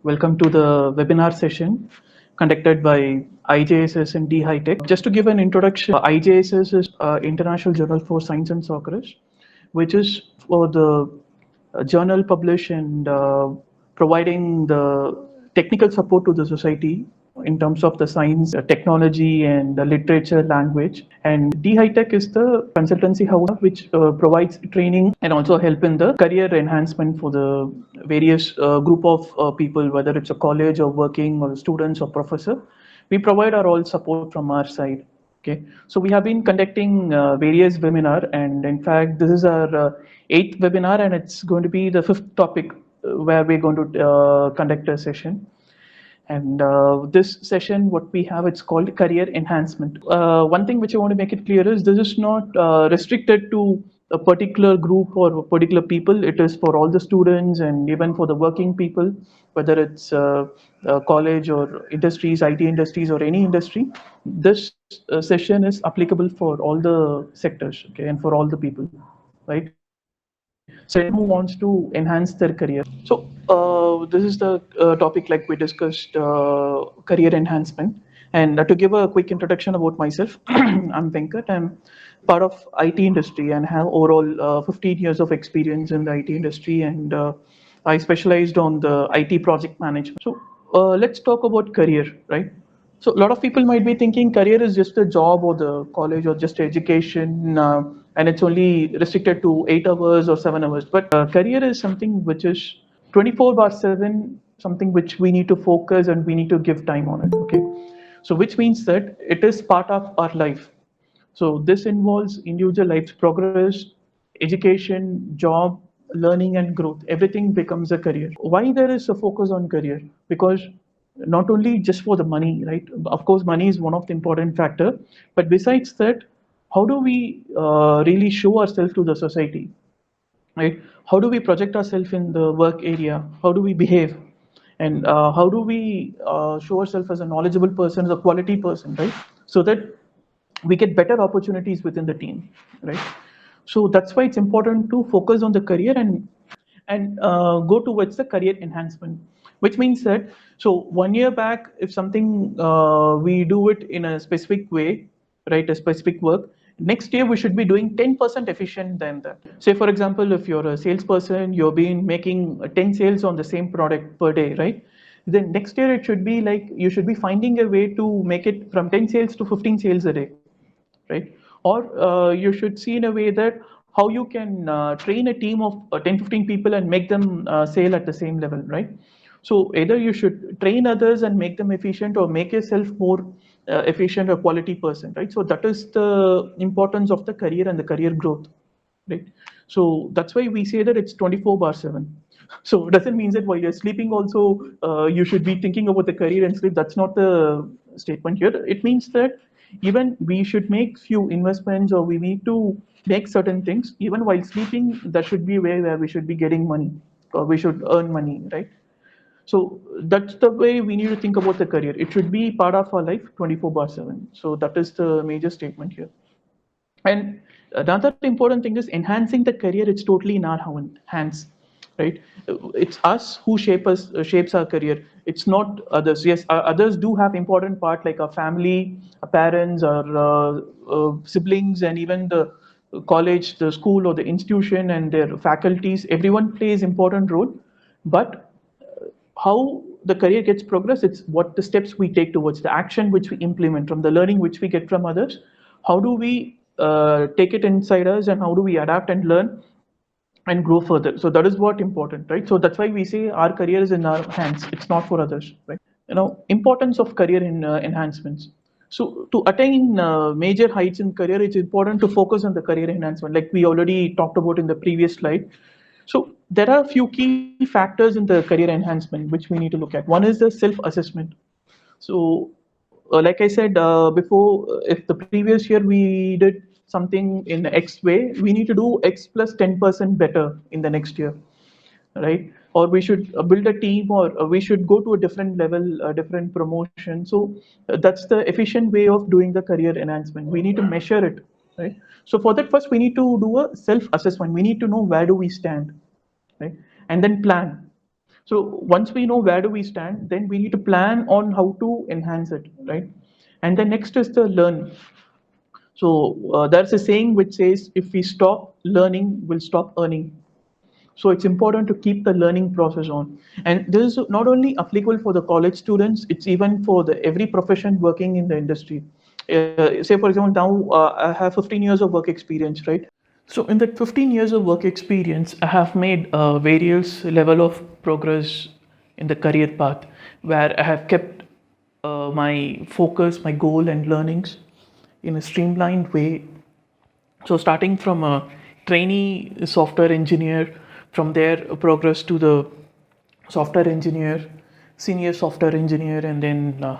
Welcome to the webinar session conducted by IJSS and D High Tech. Just to give an introduction, IJSS is International Journal for Science and Socrates, which is for the journal publish and providing the technical support to the society in terms of the science, technology, and the literature, language. And D High Tech is the consultancy house which provides training and also help in the career enhancement for the various group of people, whether it's a college or working or students or professor. We provide our all support from our side. Okay, so we have been conducting various webinar, and in fact, this is our eighth webinar, and it's going to be the fifth topic where we're going to conduct a session. And this session, what we have, it's called career enhancement. One thing which I want to make it clear is this is not restricted to a particular group or particular people. It is for all the students and even for the working people, whether it's college or industries, IT industries or any industry. This session is applicable for all the sectors, okay, and for all the people, right? So anyone who wants to enhance their career. So this is the topic like we discussed, career enhancement. And to give a quick introduction about myself, I'm Venkat. I'm part of IT industry and have overall 15 years of experience in the IT industry, and I specialized on the IT project management. So let's talk about career, right? So a lot of people might be thinking career is just a job or the college or just education, and it's only restricted to 8 hours or 7 hours. But career is something which is 24/7, something which we need to focus and we need to give time on it. Okay, so which means that it is part of our life. So this involves individual life's progress, education, job, learning and growth. Everything becomes a career. Why there is a focus on career? Because not only just for the money, right? Of course, money is one of the important factor, but besides that, how do we really show ourselves to the society, right? How do we project ourselves in the work area? How do we behave? And how do we show ourselves as a knowledgeable person, as a quality person, right? So that we get better opportunities within the team, right? So that's why it's important to focus on the career and go towards the career enhancement, which means that, so 1 year back, if something we do it in a specific way, right, a specific work, next year we should be doing 10% efficient than that. Say for example, if you're a salesperson, you've been making 10 sales on the same product per day, right? Then next year it should be like you should be finding a way to make it from 10 sales to 15 sales a day, right? Or you should see in a way that how you can train a team of 10, 15 people and make them sale at the same level, right? So either you should train others and make them efficient, or make yourself more efficient or quality person, right? So that is the importance of the career and the career growth, right? So that's why we say that it's 24/7. So it doesn't mean that while you're sleeping also you should be thinking about the career and sleep. That's not the statement here. It means that even we should make few investments, or we need to make certain things even while sleeping. There should be a way where we should be getting money, or we should earn money, right? So that's the way we need to think about the career. It should be part of our life 24/7. So that is the major statement here. And another important thing is enhancing the career. It's totally in our hands, right? It's us who shapes our career. It's not others. Yes, others do have important part, like our family, our parents, our siblings, and even the college, the school, or the institution and their faculties. Everyone plays important role, but how the career gets progress, it's what the steps we take towards the action which we implement from the learning which we get from others. How do we take it inside us, and how do we adapt and learn and grow further? So that is what important, right? So that's why we say our career is in our hands. It's not for others, right? Importance of career in enhancements. So to attain major heights in career, it's important to focus on the career enhancement, like we already talked about in the previous slide. So there are a few key factors in the career enhancement which we need to look at. One is the self-assessment. So like I said before, if the previous year we did something in X way, we need to do X plus 10% better in the next year, right? Or we should build a team, or we should go to a different level, a different promotion. So that's the efficient way of doing the career enhancement. We need to measure it, right? So for that, first we need to do a self-assessment. We need to know where do we stand, right? And then plan. So once we know where do we stand, then we need to plan on how to enhance it, right? And then next is the learn. So there's a saying which says, if we stop learning, we'll stop earning. So it's important to keep the learning process on. And this is not only applicable for the college students, it's even for the every profession working in the industry. Say for example, now I have 15 years of work experience, right? So in that 15 years of work experience, I have made various level of progress in the career path, where I have kept my focus, my goal and learnings in a streamlined way. So starting from a trainee software engineer, from there progress to the software engineer, senior software engineer, and then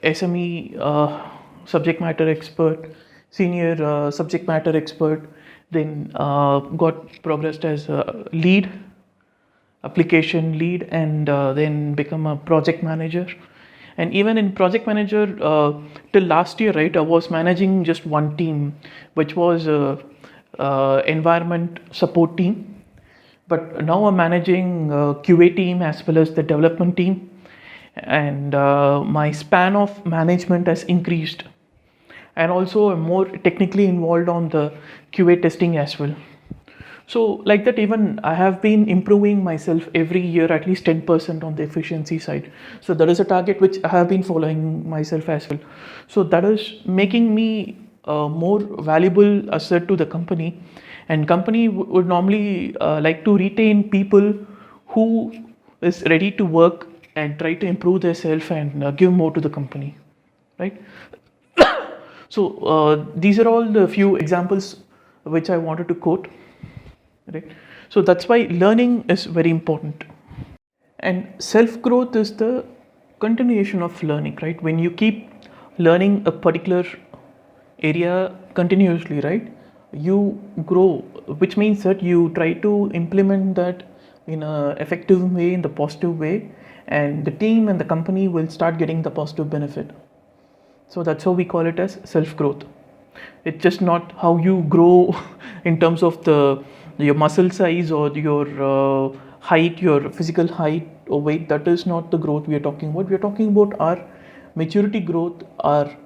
SME subject matter expert, senior subject matter expert, then got progressed as a lead, application lead, and then become a project manager. And even in project manager, till last year, right, I was managing just one team, which was a environment support team. But now I'm managing QA team as well as the development team, and my span of management has increased, and also I'm more technically involved on the QA testing as well. So like that, even I have been improving myself every year at least 10% on the efficiency side. So that is a target which I have been following myself as well. So that is making me a more valuable asset to the company, and company would normally like to retain people who is ready to work and try to improve themselves and give more to the company, right? So these are all the few examples which I wanted to quote, right? So that's why learning is very important, and self growth is the continuation of learning, right? When you keep learning a particular area continuously, right, you grow, which means that you try to implement that in a effective way, in the positive way, and the team and the company will start getting the positive benefit. So that's how we call it as self growth. It's just not how you grow in terms of the your muscle size or your height, your physical height or weight. That is not the growth we are talking about. We are talking about our maturity growth, our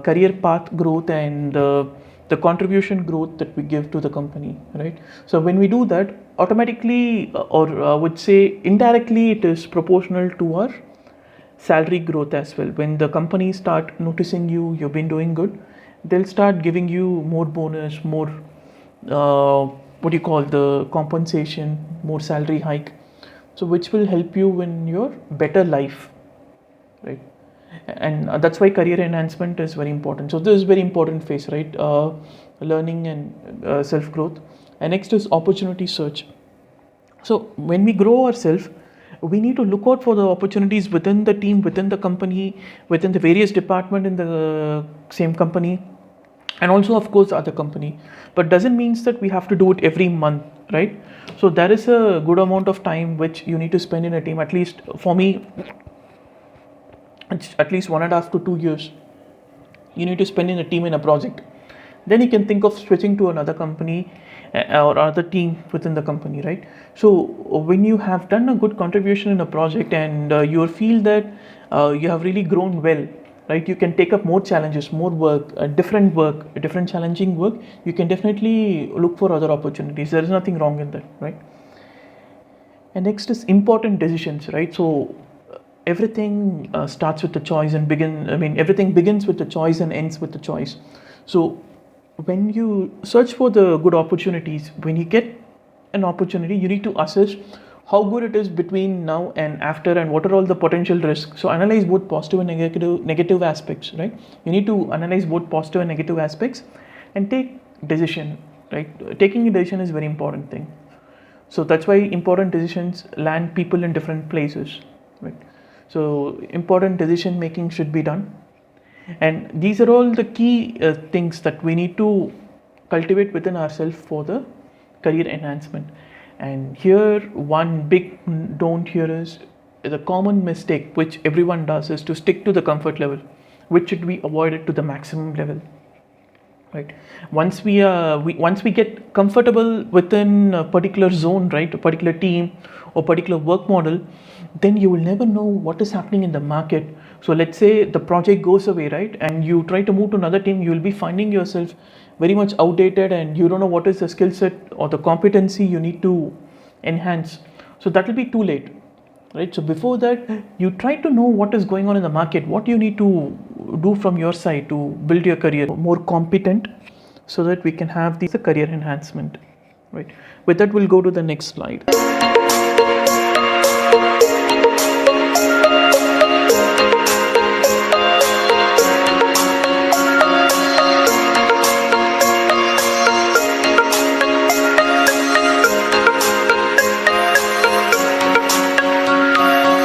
career path growth, and the contribution growth that we give to the company, right? So when we do that, automatically, or I would say indirectly, it is proportional to our salary growth as well. When the company start noticing you've been doing good, they'll start giving you more bonus, more what do you call the compensation, more salary hike, so which will help you in your better life, right? And that's why career enhancement is very important. So this is very important phase, right? Learning and self growth. And next is opportunity search. So when we grow ourselves, we need to look out for the opportunities within the team, within the company, within the various department in the same company, and also of course other company. But doesn't mean that we have to do it every month, right? So there is a good amount of time which you need to spend in a team. At least for me, it's at least 1.5 to 2 years you need to spend in a team in a project. Then you can think of switching to another company or other team within the company, right? So when you have done a good contribution in a project, and you feel that you have really grown well, right, you can take up more challenges, more work, different challenging work. You can definitely look for other opportunities. There is nothing wrong in that, right? And next is important decisions, right? So everything starts with the choice and everything begins with the choice and ends with the choice. So when you search for the good opportunities, when you get an opportunity, you need to assess how good it is between now and after, and what are all the potential risks. So analyze both positive and negative aspects, right? You need to analyze both positive and negative aspects and take decision, right? Taking a decision is a very important thing. So that's why important decisions land people in different places, right? So important decision making should be done, and these are all the key things that we need to cultivate within ourselves for the career enhancement. And here one big don't here is the common mistake which everyone does is to stick to the comfort level, which should be avoided to the maximum level. right? Once we get comfortable within a particular zone, right, a particular team or particular work model, then you will never know what is happening in the market. So let's say the project goes away, right, and you try to move to another team, you will be finding yourself very much outdated and you don't know what is the skill set or the competency you need to enhance. So that will be too late, right? So before that, you try to know what is going on in the market, what you need to do from your side to build your career more competent, so that we can have the career enhancement, right? With that, we'll go to the next slide.